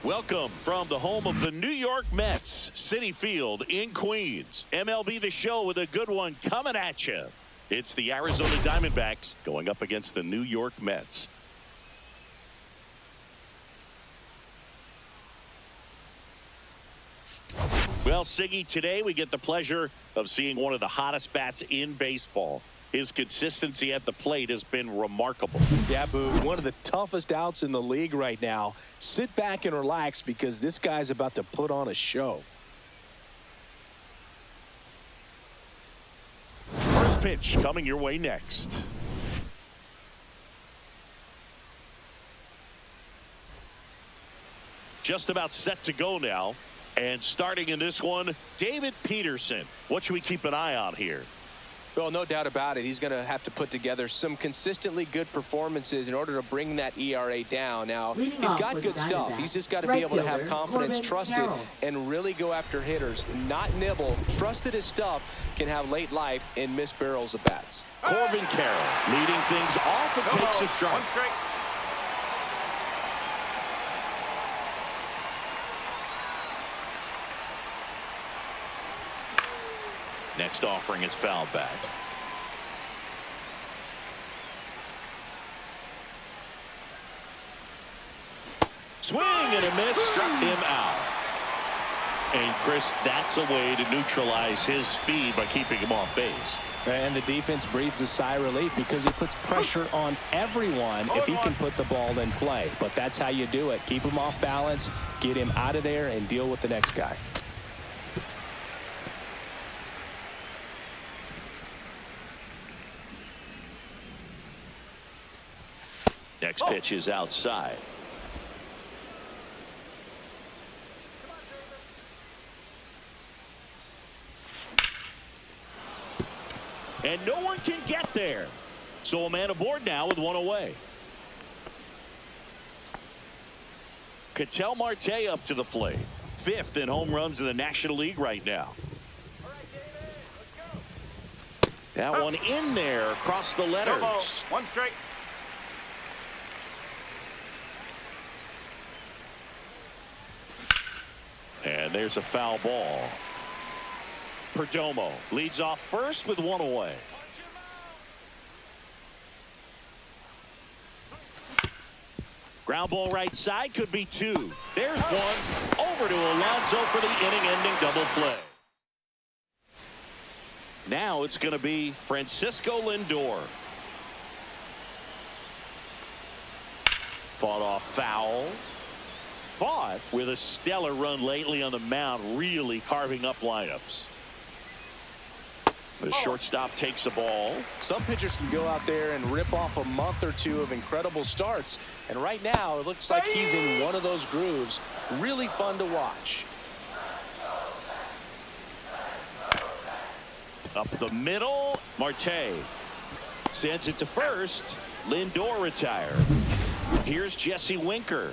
Welcome from the home of the New York Mets, Citi Field in Queens. MLB The Show with a good one coming at you. It's the Arizona Diamondbacks going up against the New York Mets. Well, Siggy, today we get the pleasure of seeing one of the hottest bats in baseball. His consistency at the plate has been remarkable. Yeah, Boo, one of the toughest outs in the league right now. Sit back and relax because this guy's about to put on a show. First pitch coming your way next. Just about set to go now. And starting in this one, David Peterson. What should we keep an eye on here? Well, no doubt about it. He's going to have to put together some consistently good performances in order to bring that ERA down. Now, he's got good stuff. He's just got to be able to have confidence, trust it, and really go after hitters, not nibble. Trust that his stuff can have late life and miss barrels of bats. Corbin Carroll leading things off and takes a strike. One strike. Next offering is foul back. Swing and a miss, struck him out. And Chris, that's a way to neutralize his speed by keeping him off base. And the defense breathes a sigh of relief because he puts pressure on everyone if he can put the ball in play. But that's how you do it. Keep him off balance, get him out of there, and deal with the next guy. Next pitch is outside. And no one can get there. So a man aboard now with one away. Ketel Marte up to the plate. 5th in home runs in the National League right now. That one in there across the letters. One strike. And there's a foul ball. Perdomo leads off first with one away. Ground ball right side, could be 2. There's one. Over to Alonso for the inning-ending double play. Now it's going to be Francisco Lindor. Fought off foul. Fought with a stellar run lately on the mound, really carving up lineups. The shortstop takes the ball. Some pitchers can go out there and rip off a month or two of incredible starts. And right now, it looks like he's in one of those grooves. Really fun to watch. Up the middle, Marte sends it to first. Lindor retired. Here's Jesse Winker.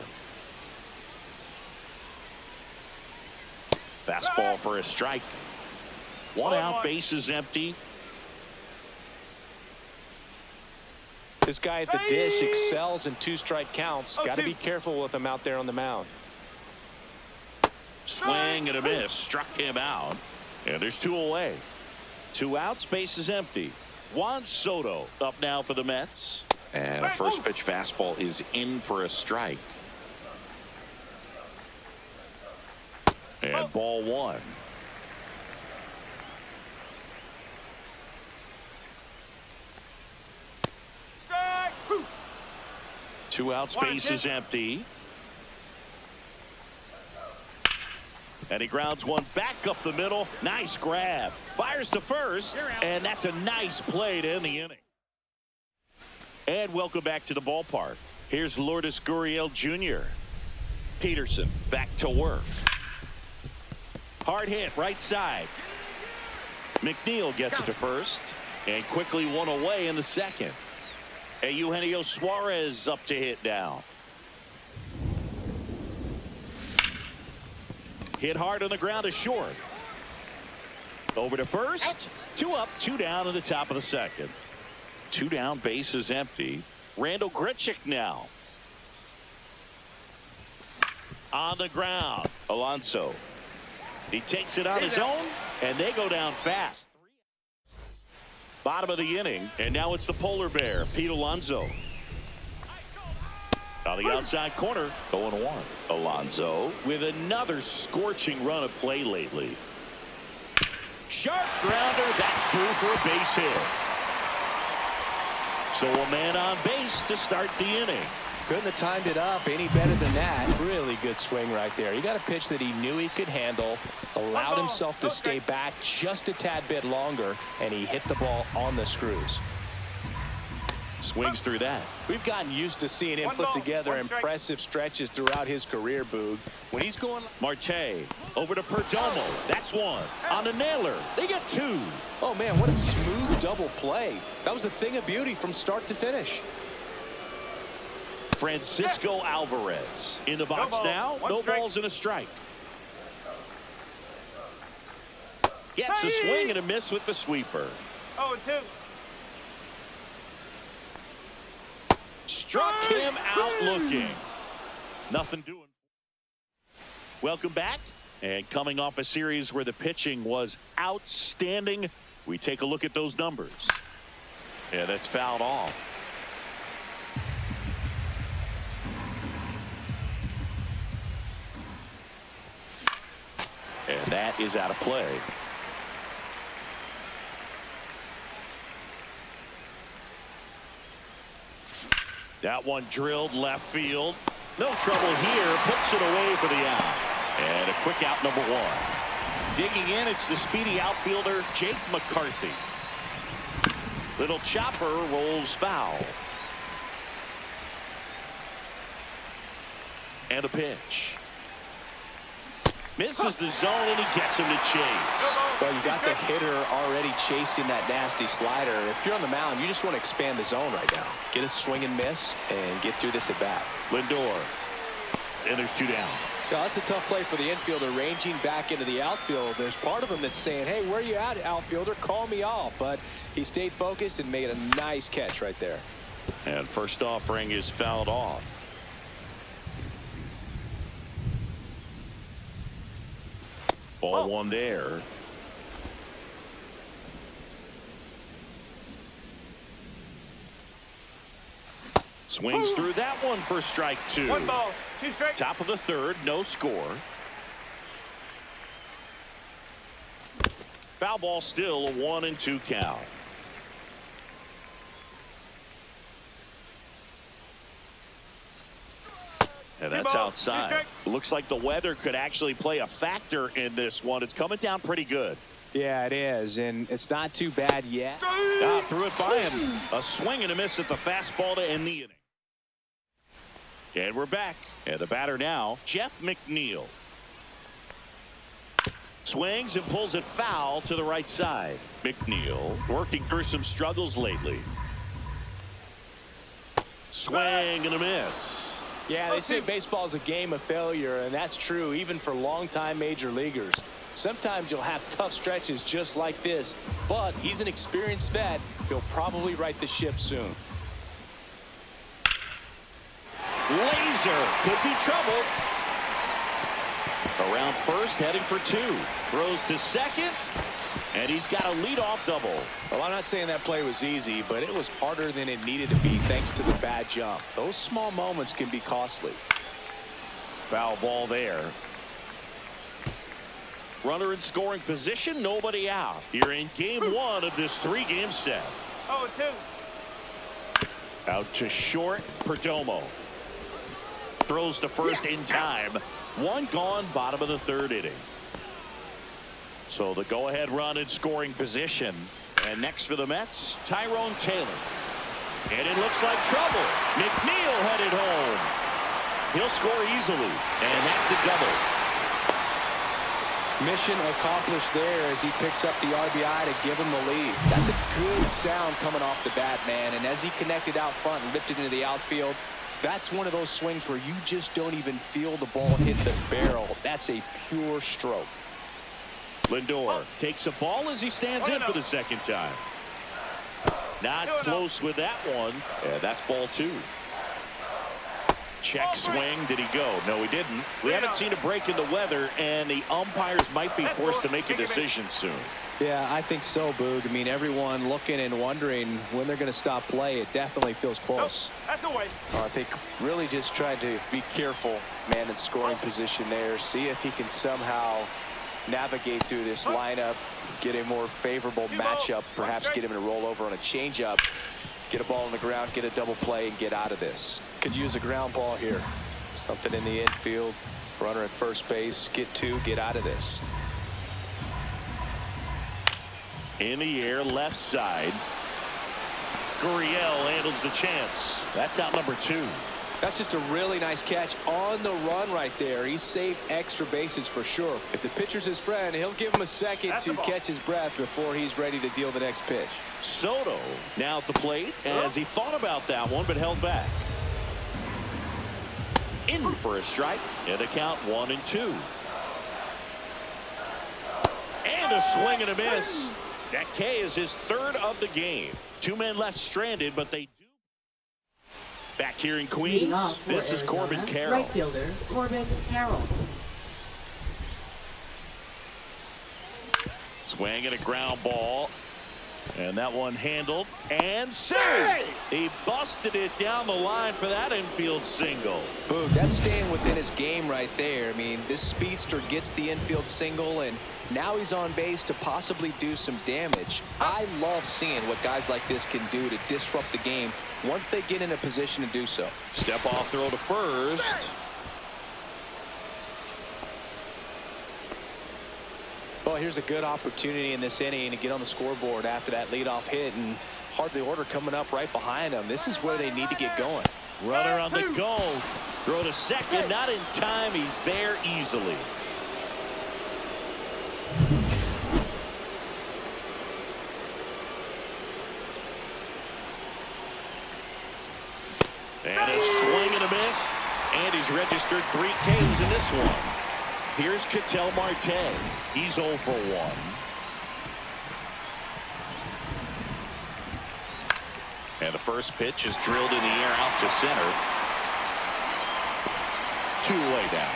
Fastball for a strike. One out, bases empty. This guy at the dish excels in 2-strike counts. Got to be careful with him out there on the mound. Swing and a miss. Struck him out. And there's 2 away. 2 outs, bases empty. Juan Soto up now for the Mets. And a first pitch fastball is in for a strike. And ball 1. Strike. 2 outs, bases empty. And he grounds one back up the middle. Nice grab. Fires to first. And that's a nice play to end the inning. And welcome back to the ballpark. Here's Lourdes Gurriel Jr. Peterson back to work. Hard hit right side. McNeil gets it to first. And quickly one away in the second. And Eugenio Suarez up to hit now. Hit hard on the ground to short. Over to first. 2 up, 2 down in the top of the second. 2 down, bases empty. Randall Grichuk now. On the ground, Alonso. He takes it on his own, and they go down fast. Bottom of the inning, and now it's the polar bear, Pete Alonso. On the outside corner, 0-1. Alonso with another scorching run of play lately. Sharp grounder, that's through for a base hit. So a man on base to start the inning. Couldn't have timed it up any better than that. Really good swing right there. He got a pitch that he knew he could handle, allowed himself to stay back just a tad bit longer, and he hit the ball on the screws. Swings through that. We've gotten used to seeing him put together impressive stretches throughout his career, Boog. When he's going... Marte over to Perdomo. That's one. On to Naylor. They get two. Oh, man, what a smooth double play. That was a thing of beauty from start to finish. Francisco Alvarez in the box now. No balls and a strike. Gets a swing and a miss with the sweeper. 0-2. Struck him out looking. Nothing doing. Welcome back. And coming off a series where the pitching was outstanding, we take a look at those numbers. Yeah, that's fouled off. And that is out of play. That one drilled left field. No trouble here. Puts it away for the out. And a quick out, number one. Digging in, it's the speedy outfielder, Jake McCarthy. Little chopper rolls foul. And a pitch. Misses the zone, and he gets him to chase. Well, you got the hitter already chasing that nasty slider. If you're on the mound, you just want to expand the zone right now. Get a swing and miss and get through this at bat. Lindor. And there's two down. Well, that's a tough play for the infielder ranging back into the outfield. There's part of him that's saying, hey, where are you at, outfielder? Call me off. But he stayed focused and made a nice catch right there. And first offering is fouled off. Ball one there. Swings through that one for strike two. 1 ball, 2 strikes. Top of the third, no score. Foul ball still, a 1-2 count. And that's outside. Looks like the weather could actually play a factor in this one. It's coming down pretty good. Yeah, it is, and it's not too bad yet. Threw it by him. A swing and a miss at the fastball to end the inning. And we're back. And the batter now, Jeff McNeil. Swings and pulls it foul to the right side. McNeil working through some struggles lately. Swing and a miss. Yeah, they say baseball is a game of failure, and that's true even for longtime major leaguers. Sometimes you'll have tough stretches just like this, but he's an experienced vet. He'll probably right the ship soon. Laser could be trouble. Around first, heading for two. Throws to second, and he's got a leadoff double. Well, I'm not saying that play was easy, but it was harder than it needed to be thanks to the bad jump. Those small moments can be costly. Foul ball there. Runner in scoring position, nobody out. Here in game one of this 3-game set. 0-2. Out to short, Perdomo. Throws to first in time. One gone, bottom of the third inning. So the go-ahead run in scoring position. And next for the Mets, Tyrone Taylor. And it looks like trouble. McNeil headed home. He'll score easily. And that's a double. Mission accomplished there as he picks up the RBI to give him the lead. That's a good sound coming off the bat, man. And as he connected out front and ripped it into the outfield, that's one of those swings where you just don't even feel the ball hit the barrel. That's a pure stroke. Lindor takes a ball as he stands in for the second time. Not close with that one. And that's ball two. Check swing. Did he go? No, he didn't. We haven't seen a break in the weather, and the umpires might be forced to make a decision soon. Yeah, I think so, Boog. I mean, everyone looking and wondering when they're going to stop play. It definitely feels close. That's away. I think really just trying to be careful, man, in scoring position there. See if he can somehow navigate through this lineup, get a more favorable matchup, perhaps get him to roll over on a changeup, get a ball on the ground, get a double play, and get out of this. Could use a ground ball here. Something in the infield, runner at first base, get two, get out of this. In the air, left side. Gurriel handles the chance. That's out number 2. That's just a really nice catch on the run right there. He saved extra bases for sure. If the pitcher's his friend, he'll give him a second to catch his breath before he's ready to deal the next pitch. Soto now at the plate as he thought about that one but held back. In for a strike, and the count 1-2. And a swing and a miss. That K is his 3rd of the game. 2 men left stranded, but they do. Back here in Queens, this is Corbin Carroll. Right fielder, Corbin Carroll. Swing and a ground ball. And that one handled and saved. He busted it down the line for that infield single. Boog, that's staying within his game right there. I mean, this speedster gets the infield single, and now he's on base to possibly do some damage. I love seeing what guys like this can do to disrupt the game once they get in a position to do so. Step off throw to first. Well, here's a good opportunity in this inning to get on the scoreboard after that leadoff hit, and hardly order coming up right behind them. This is where they need to get going. Runner on the go. Throw to second. Not in time. He's there easily. And a swing and a miss. And he's registered 3 Ks in this one. Here's Ketel Marte. He's 0 for 1. And the first pitch is drilled in the air out to center. 2-way down.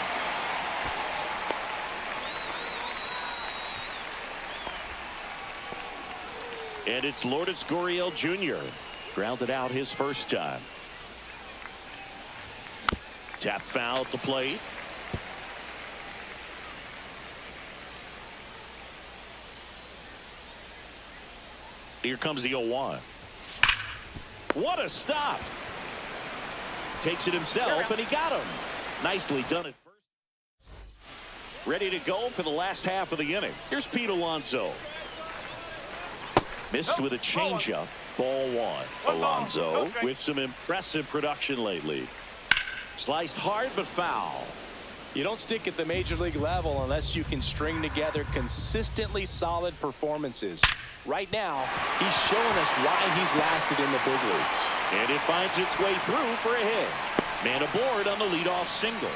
And it's Lourdes Gurriel Jr. Grounded out his first time. Tap foul at the plate. Here comes the 0-1. What a stop. Takes it himself, and he got him. Nicely done at first. Ready to go for the last half of the inning. Here's Pete Alonso. Missed with a changeup. Ball 1. Alonso with some impressive production lately. Sliced hard but foul. You don't stick at the major league level unless you can string together consistently solid performances. Right now, he's showing us why he's lasted in the big leagues. And it finds its way through for a hit. Man aboard on the leadoff single.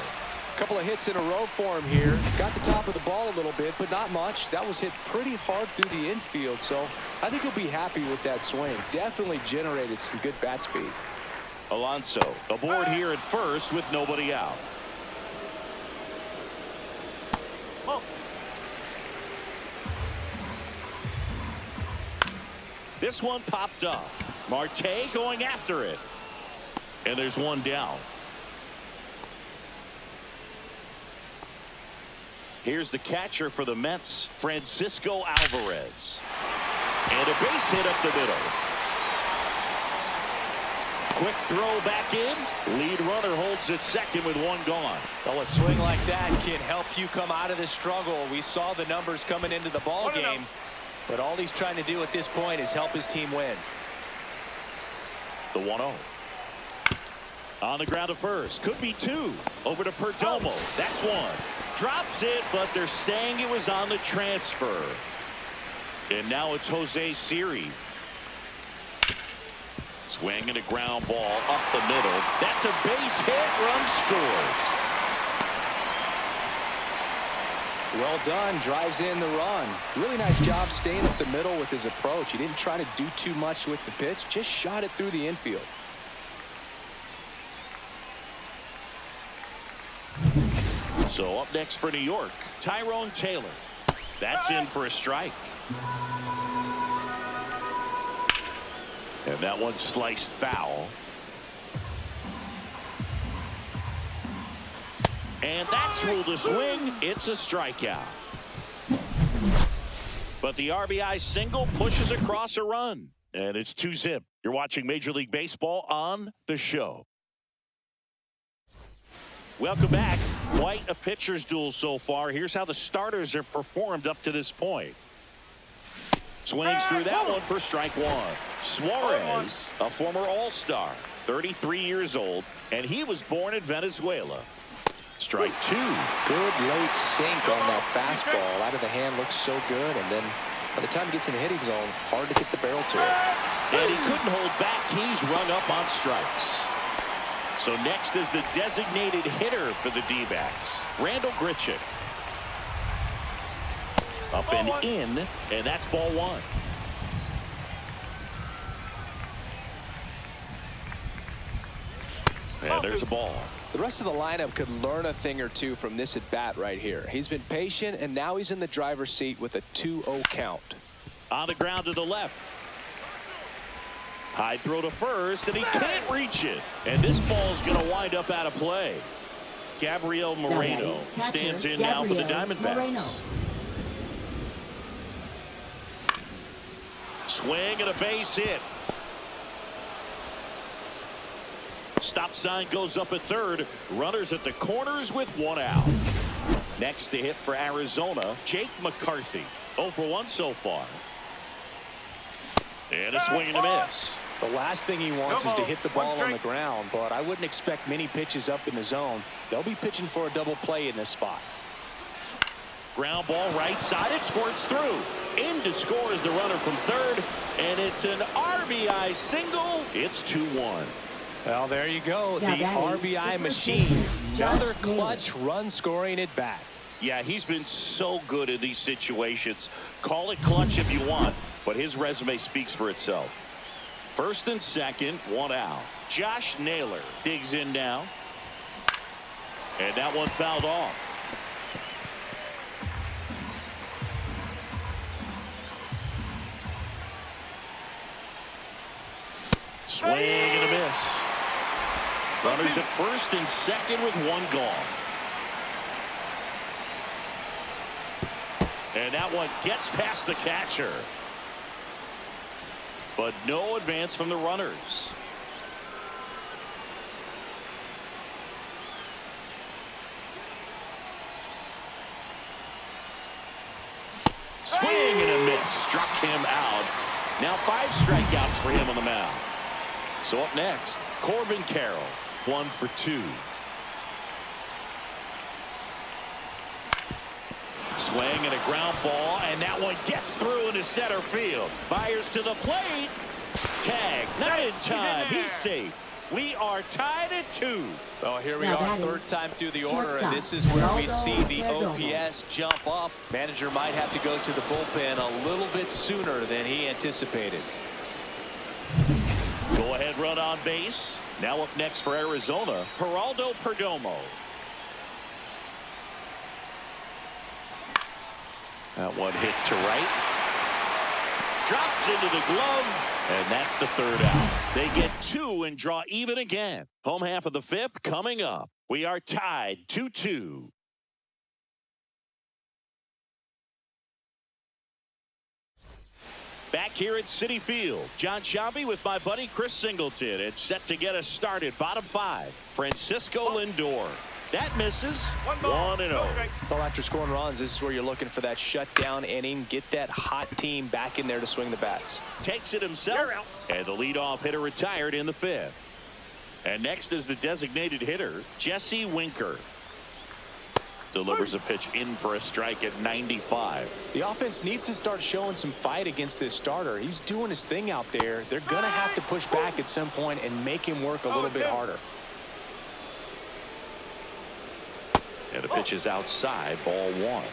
A couple of hits in a row for him here. Got the top of the ball a little bit, but not much. That was hit pretty hard through the infield, so I think he'll be happy with that swing. Definitely generated some good bat speed. Alonso aboard here at first with nobody out. This one popped up. Marte going after it. And there's one down. Here's the catcher for the Mets, Francisco Alvarez. And a base hit up the middle. Quick throw back in. Lead runner holds at second with one gone. Well, a swing like that can help you come out of this struggle. We saw the numbers coming into the ball game. But all he's trying to do at this point is help his team win. The 1-0. On the ground to first. Could be 2. Over to Perdomo. That's 1. Drops it, but they're saying it was on the transfer. And now it's Jose Siri. Swing and a ground ball up the middle. That's a base hit. Run scores. Well done. Drives in the run. Really nice job staying up the middle with his approach. He didn't try to do too much with the pitch. Just shot it through the infield. So up next for New York, Tyrone Taylor. That's in for a strike. And that one sliced foul. And that's ruled a swing. It's a strikeout. But the RBI single pushes across a run. And it's 2-zip. You're watching Major League Baseball on the show. Welcome back. Quite a pitcher's duel so far. Here's how the starters have performed up to this point. Swings through that one for strike one. Suarez, a former All-Star, 33 years old, and he was born in Venezuela. Strike two. Good late sink on that fastball. Out of the hand, looks so good, and then by the time he gets in the hitting zone, hard to get the barrel to it. And he couldn't hold back. He's rung up on strikes. So next is the designated hitter for the D-backs, Randall Grichuk. Up and in, and that's ball one. And there's a ball. The rest of the lineup could learn a thing or two from this at bat right here. He's been patient, and now he's in the driver's seat with a 2-0 count. On the ground to the left. High throw to first, and he can't reach it. And this ball's going to wind up out of play. Gabriel Moreno stands in now for the Diamondbacks. Swing and a base hit. Stop sign goes up at third. Runners at the corners with one out. Next to hit for Arizona, Jake McCarthy. 0 for 1 so far. And a swing and a miss. The last thing he wants is to hit the ball on the ground, but I wouldn't expect many pitches up in the zone. They'll be pitching for a double play in this spot. Ground ball right side. It squirts through. In to score is the runner from third. And it's an RBI single. It's 2-1. Well, there you go. The RBI machine. Another clutch run scoring at bat. Yeah, he's been so good in these situations. Call it clutch if you want, but his resume speaks for itself. First and second, one out. Josh Naylor digs in now. And that one fouled off. Swing and a miss. Runners at first and second with one gone. And that one gets past the catcher. But no advance from the runners. Swing and a miss. Struck him out. Now 5 strikeouts for him on the mound. So up next, Corbin Carroll, 1 for 2. Swing and a ground ball, and that one gets through into center field. Fires to the plate. Tag, not in time. He's safe. We are tied at 2. Well, here we are, third time through the order, and this is where we see the OPS jump up. Manager might have to go to the bullpen a little bit sooner than he anticipated. Go ahead run on base. Now up next for Arizona, Geraldo Perdomo. That one hit to right. Drops into the glove, and that's the third out. They get 2 and draw even again. Home half of the 5th coming up. We are tied 2-2. Back here at Citi Field, John Sciambi with my buddy Chris Singleton. It's set to get us started. Bottom 5, Francisco Lindor. That misses. 1-0. Well, after scoring runs, this is where you're looking for that shutdown inning. Get that hot team back in there to swing the bats. Takes it himself, and the leadoff hitter retired in the 5th. And next is the designated hitter, Jesse Winker. Delivers a pitch in for a strike at 95. The offense needs to start showing some fight against this starter. He's doing his thing out there. They're going to have to push back at some point and make him work a little bit harder. And the pitch is outside, ball 1.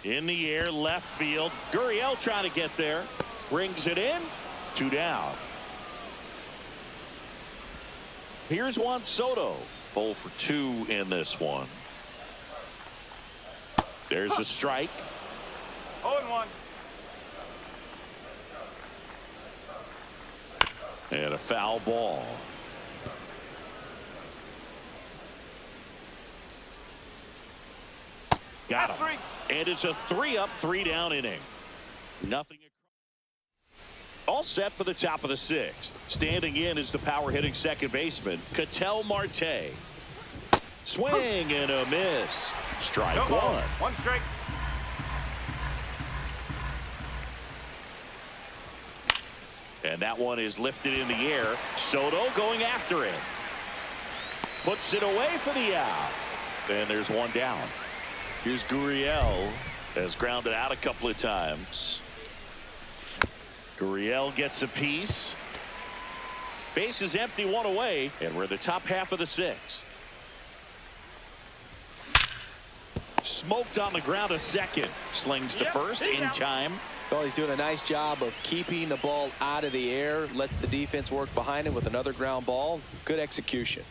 In the air, left field. Gurriel trying to get there. Brings it in. 2 down. Here's Juan Soto. 0 for 2 in this one. There's a strike. 0-1. And a foul ball. Got him. And it's a 3-up, 3-down inning. Nothing. All set for the top of the 6th. Standing in is the power hitting second baseman, Ketel Marte. Swing and a miss. Strike No ball. 1. 1 strike. And that one is lifted in the air. Soto going after it. Puts it away for the out. And there's one down. Here's Gurriel. Has grounded out a couple of times. Gurriel gets a piece. Base is empty, 1 away. And we're in the top half of the 6th. Smoked on the ground a second. Slings to first in time. Well, he's doing a nice job of keeping the ball out of the air. Lets the defense work behind him with another ground ball. Good execution.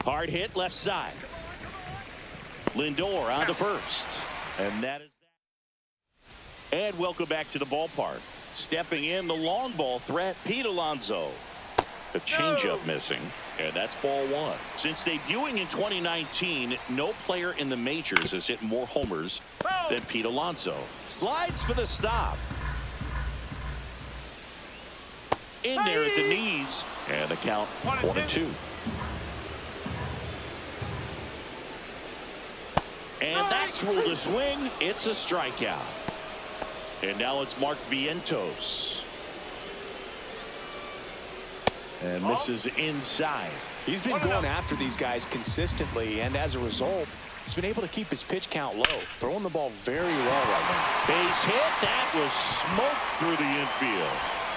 Hard hit left side. Lindor on to first. And that is that. And welcome back to the ballpark. Stepping in the long ball threat, Pete Alonso. A changeup missing. And that's ball 1. Since debuting in 2019, no player in the majors has hit more homers than Pete Alonso. Slides for the stop. In there at the knees. And the count 1-2. And that's ruled a swing. It's a strikeout. And now it's Mark Vientos. And misses inside. He's been going after these guys consistently, and as a result, he's been able to keep his pitch count low. Throwing the ball very well right now. Base hit. That was smoked through the infield.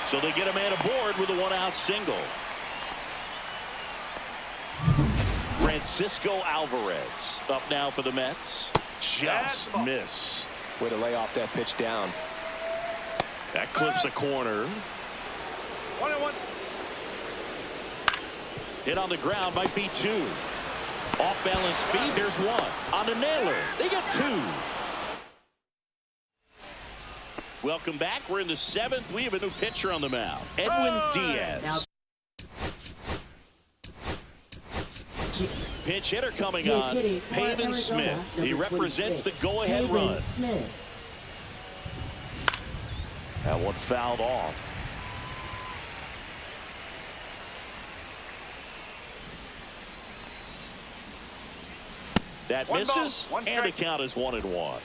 So they get a man aboard with a 1-out single. Francisco Alvarez up now for the Mets. Just missed. Way to lay off that pitch down. That clips a corner. 1-1. Hit on the ground might be 2. Off balance speed. There's 1 on the Naylor. They get 2. Welcome back. We're in the 7th. We have a new pitcher on the mound. Edwin Diaz. Pinch hitter coming on. Pavin Smith. He represents the go-ahead run. That one fouled off. That misses, and the count is 1-1.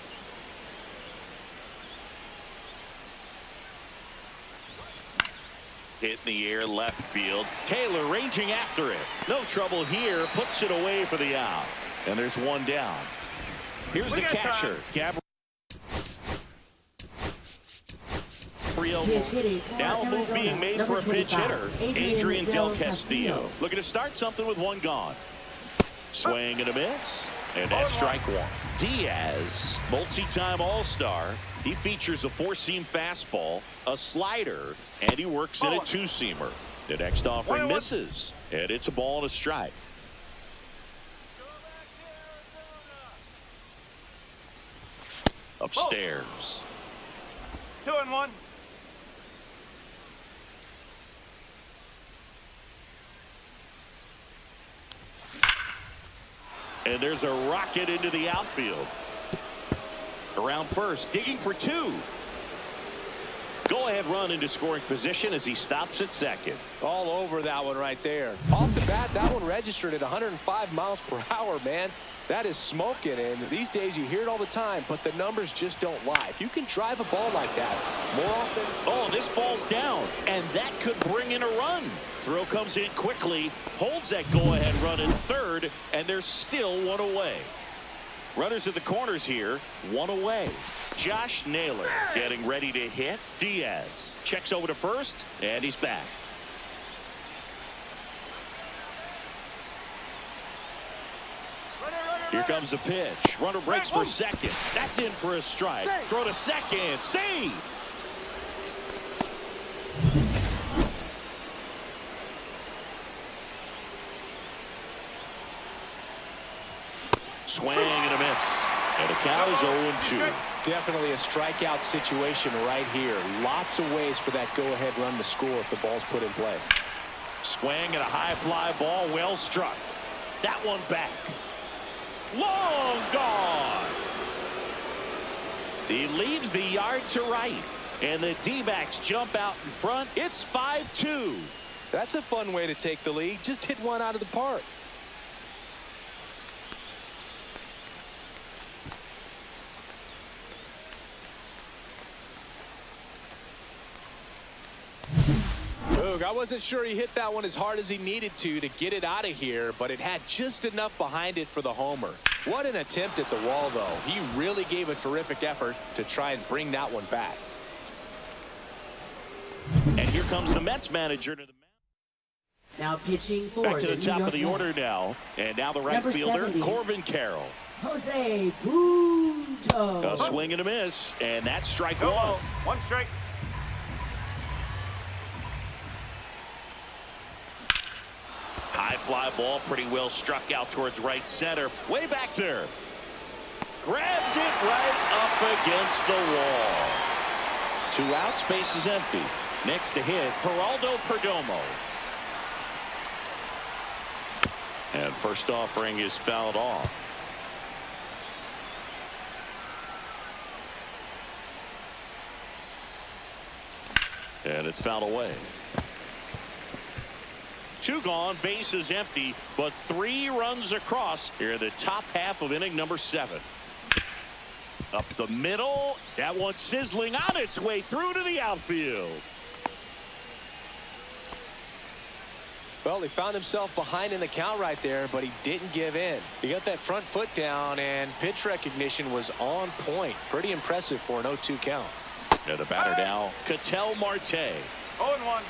Hit in the air, left field. Taylor ranging after it. No trouble here. Puts it away for the out. And there's one down. Here's the catcher. Gabriel. Now a move being made for a pinch hitter. Adrian Del Castillo. Looking to start something with 1 gone. Swing and a miss. And that's strike 1. Diaz, multi-time All-Star. He features a 4-seam fastball, a slider, and he works in a 2-seamer. The next offering misses, and it's a ball and a strike. Upstairs. 2-1. And there's a rocket into the outfield. Around first, digging for 2. Go-ahead run into scoring position as he stops at second. All over that one right there. Off the bat, that one registered at 105 miles per hour, man. That is smoking, and these days you hear it all the time, but the numbers just don't lie. If you can drive a ball like that more often. Oh, this ball's down, and that could bring in a run. Throw comes in quickly, holds that go-ahead run in third, and there's still 1 away. Runners at the corners here, 1 away. Josh Naylor getting ready to hit. Diaz checks over to first, and he's back. Here comes the pitch. Runner breaks for second. That's in for a strike. Throw to second. Save. swing and a miss. And the count is 0-2. Definitely a strikeout situation right here. Lots of ways for that go-ahead run to score if the ball's put in play. Swing and a high fly ball, well struck. That one back. Long gone. He leaves the yard to right. And the D-backs jump out in front. It's 5-2. That's a fun way to take the lead. Just hit one out of the park. I wasn't sure he hit that one as hard as he needed to get it out of here, but it had just enough behind it for the homer. What an attempt at the wall, though. He really gave a terrific effort to try and bring that one back. And here comes the Mets manager to the mound. Now pitching for Back to the New top York of the order Mets. now. And now the right Number fielder, 70. Corbin Carroll. Jose Punto. A swing and a miss, and that's strike Go one. low. One strike. High fly ball, pretty well struck out towards right center. Way back there. Grabs it right up against the wall. 2 outs, base is empty. Next to hit, Geraldo Perdomo. And first offering is fouled off. And it's fouled away. 2 gone, base is empty, but 3 runs across here in the top half of inning number 7. Up the middle, that one sizzling on its way through to the outfield. Well, he found himself behind in the count right there, but he didn't give in. He got that front foot down, and pitch recognition was on point. Pretty impressive for an 0-2 count. And the batter now, Ketel Marte. 0-1.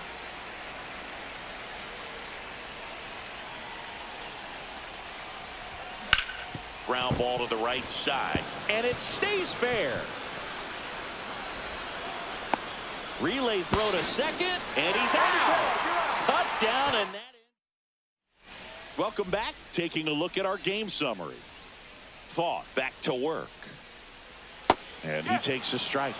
Ground ball to the right side, and it stays fair. Relay throw to second, and he's out. Cut down, and that in. Welcome back. Taking a look at our game summary. Thought back to work. And he takes a strike.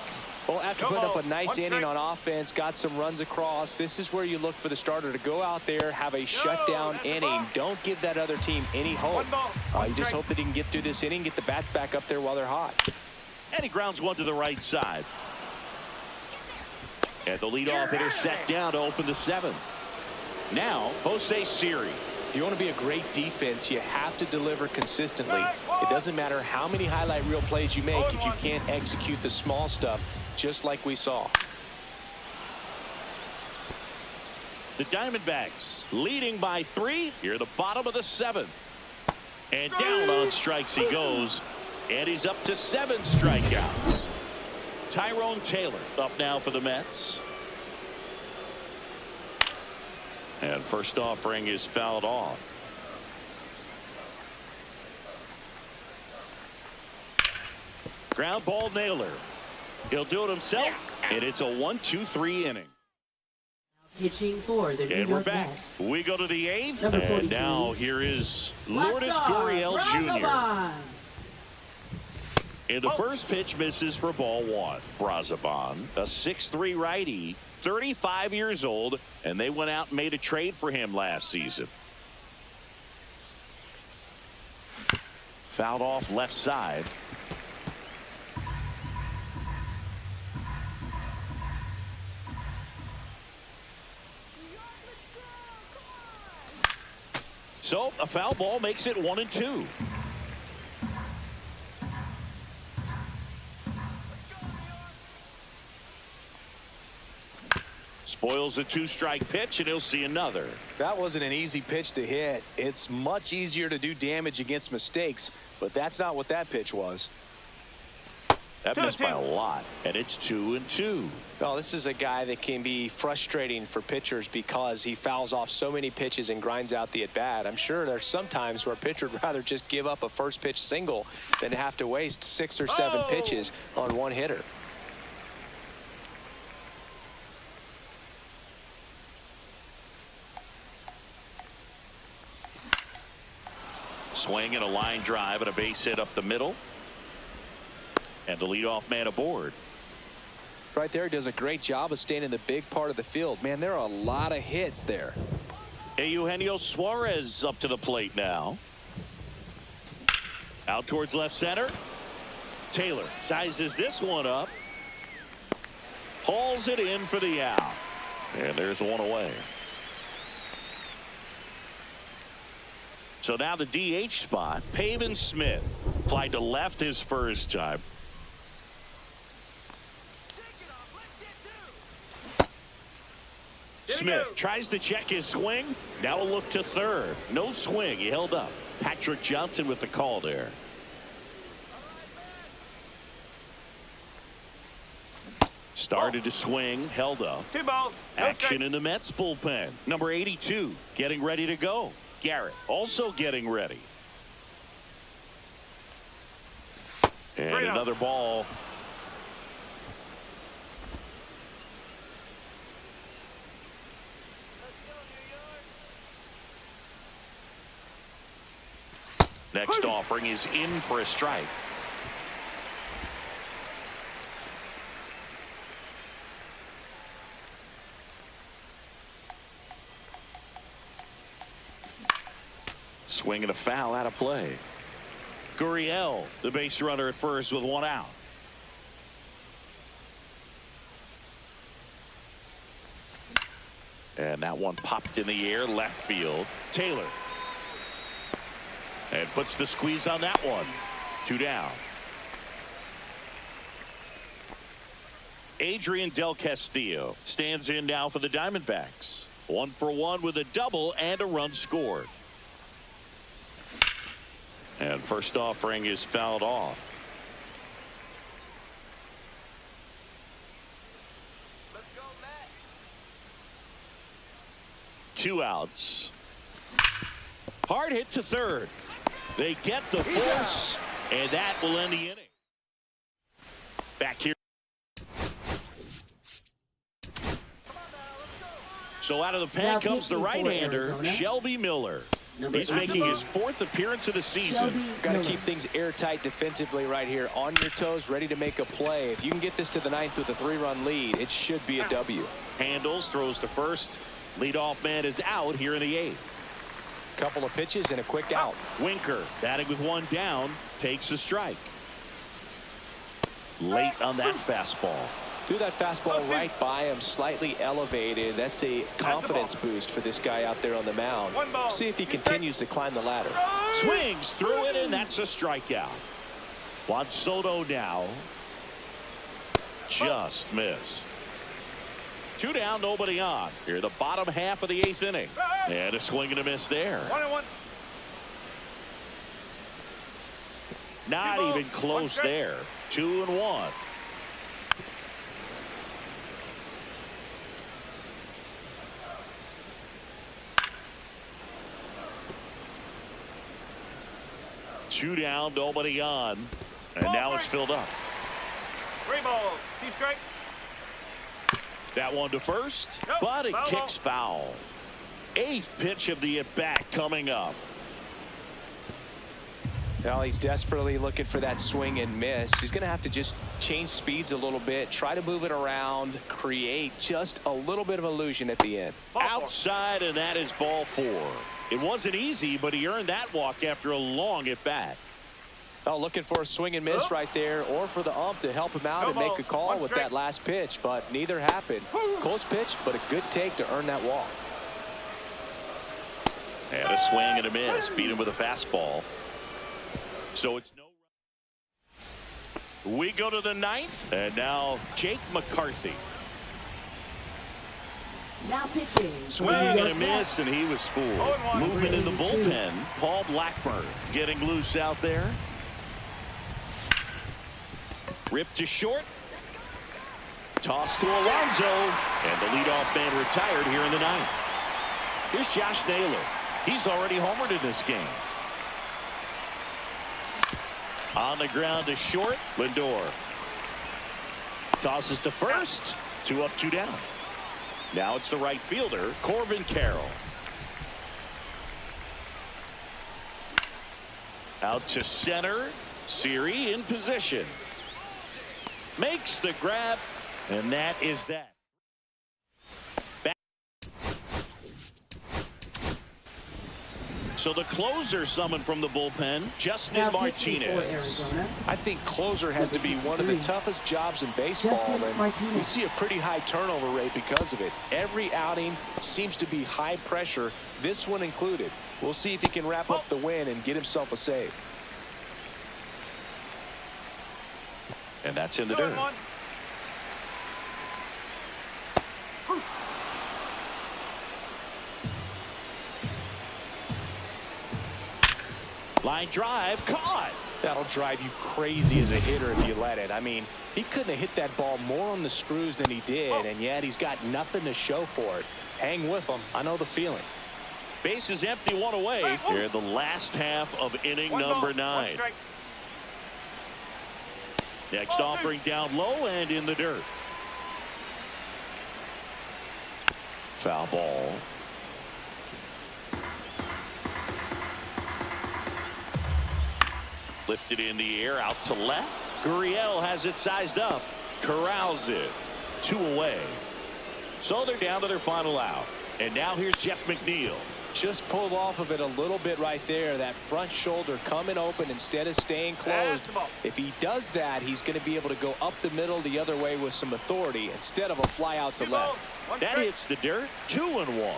Well, after putting up a nice inning on offense, got some runs across, this is where you look for the starter to go out there, have a shutdown inning. Don't give that other team any hope. You just hope that he can get through this inning, get the bats back up there while they're hot. And he grounds one to the right side. And the leadoff hitter set down to open the 7th. Now, Jose Siri. If you want to be a great defense, you have to deliver consistently. It doesn't matter how many highlight reel plays you make if you can't execute the small stuff, just like we saw. The Diamondbacks leading by 3 here at the bottom of the 7th. And down on strikes he goes. And he's up to 7 strikeouts. Tyrone Taylor up now for the Mets. And first offering is fouled off. Ground ball, Naylor. He'll do it himself, and it's a 1-2-3 inning. Pitching for the New And we're York back. Mets. We go to the 8th, Number and 43. now here is Lourdes Oscar Gurriel Jr. Brazoban. And the first pitch misses for ball 1. Brazoban, a 6'3" righty, 35 years old, and they went out and made a trade for him last season. Fouled off left side. So a foul ball makes it 1-2. Spoils the 2-strike pitch, and he'll see another. That wasn't an easy pitch to hit. It's much easier to do damage against mistakes, but that's not what that pitch was. That missed by a lot, and it's 2-2. Well, this is a guy that can be frustrating for pitchers because he fouls off so many pitches and grinds out the at-bat. I'm sure there's some times where a pitcher would rather just give up a first pitch single than to have to waste 6 or 7 pitches on one hitter. swing and a line drive and a base hit up the middle. And the leadoff man aboard. Right there, does a great job of staying in the big part of the field. Man, there are a lot of hits there. Eugenio Suarez up to the plate now. Out towards left center. Taylor sizes this one up. Hauls it in for the out. And there's one away. So now the DH spot, Pavin Smith. Fly to left his first time. Smith tries to check his swing. Now a look to third. No swing. He held up. Patrick Johnson with the call there. Started to swing. Held up. 2 balls. No Action strike. in the Mets bullpen. Number 82 getting ready to go. Garrett also getting ready. And Straight up. another ball. Next offering is in for a strike. Swing and a foul out of play. Gurriel, the base runner at first with one out. And that one popped in the air left field. Taylor. And puts the squeeze on that one. 2 down. Adrian Del Castillo stands in now for the Diamondbacks. 1 for 1 with a double and a run scored. And first offering is fouled off. Let's go, Matt. 2 outs. Hard hit to third. They get the force, and that will end the inning. Back here. So out of the pen comes the right-hander, Shelby Miller. He's making his 4th appearance of the season. Got to keep things airtight defensively right here. On your toes, ready to make a play. If you can get this to the 9th with a 3-run lead, it should be a W. Handles, throws to first. Leadoff man is out here in the 8th. Couple of pitches and a quick out. Winker batting with 1 down, takes a strike. Late on that fastball. Threw that fastball right by him, slightly elevated. That's a confidence boost for this guy out there on the mound. See if he continues to climb the ladder. Swings through it, and that's a strikeout. Juan Soto now. Just missed. 2 down, nobody on. Here, the bottom half of the 8th inning. And a swing and a miss there. 1-1. Not even close there. 2-1. Two down, nobody on. And now it's filled up. 3 balls. 2 strikes. That one to first, Nope, but it foul kicks foul. 8th pitch of the at-bat coming up. Well, he's desperately looking for that swing and miss. He's going to have to just change speeds a little bit, try to move it around, create just a little bit of illusion at the end. Outside, and that is ball 4. It wasn't easy, but he earned that walk after a long at-bat. Oh, looking for a swing and miss right there, or for the ump to help him out and make a call with that last pitch, but neither happened. Close pitch, but a good take to earn that walk. And a swing and a miss. Beat him with a fastball. So it's no. We go to the 9th, and now Jake McCarthy. Now pitching. Swing and a miss, and he was fooled. Moving in the bullpen, Paul Blackburn getting loose out there. Ripped to short. Toss to Alonso. And the leadoff man retired here in the 9th. Here's Josh Naylor. He's already homered in this game. On the ground to short. Lindor. Tosses to first. 2 up, 2 down. Now it's the right fielder, Corbin Carroll. Out to center. Siri in position. Makes the grab, and that is that. So the closer summoned from the bullpen, Justin Martinez. I think closer has to be one of the toughest jobs in baseball, and we see a pretty high turnover rate because of it. Every outing seems to be high pressure, this one included. We'll see if he can wrap up the win and get himself a save. And that's in the dirt. Line drive, caught. That'll drive you crazy as a hitter if you let it. I mean, he couldn't have hit that ball more on the screws than he did, and yet he's got nothing to show for it. Hang with him. I know the feeling. Base is empty, one away. Here in the last half of inning number 9. Next offering down low and in the dirt. Foul ball. Lifted in the air, out to left. Gurriel has it sized up. Corrals it. 2 away. So they're down to their final out. And now here's Jeff McNeil. Just pulled off of it a little bit right there. That front shoulder coming open instead of staying closed. If he does that, he's going to be able to go up the middle the other way with some authority instead of a fly out to left. That hits the dirt. 2-1.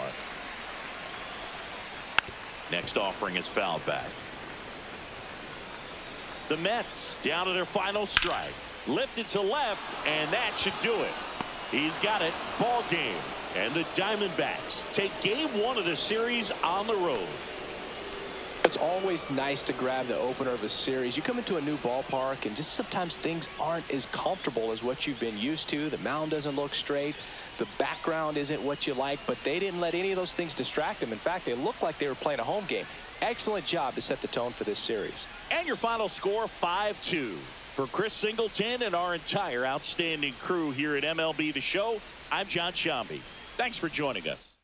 Next offering is fouled back. The Mets down to their final strike. Lifted to left, and that should do it. He's got it. Ball game. And the Diamondbacks take game 1 of the series on the road. It's always nice to grab the opener of a series. You come into a new ballpark, and just sometimes things aren't as comfortable as what you've been used to. The mound doesn't look straight. The background isn't what you like, but they didn't let any of those things distract them. In fact, they looked like they were playing a home game. Excellent job to set the tone for this series. And your final score, 5-2. For Chris Singleton and our entire outstanding crew here at MLB The Show, I'm John Shambi. Thanks for joining us.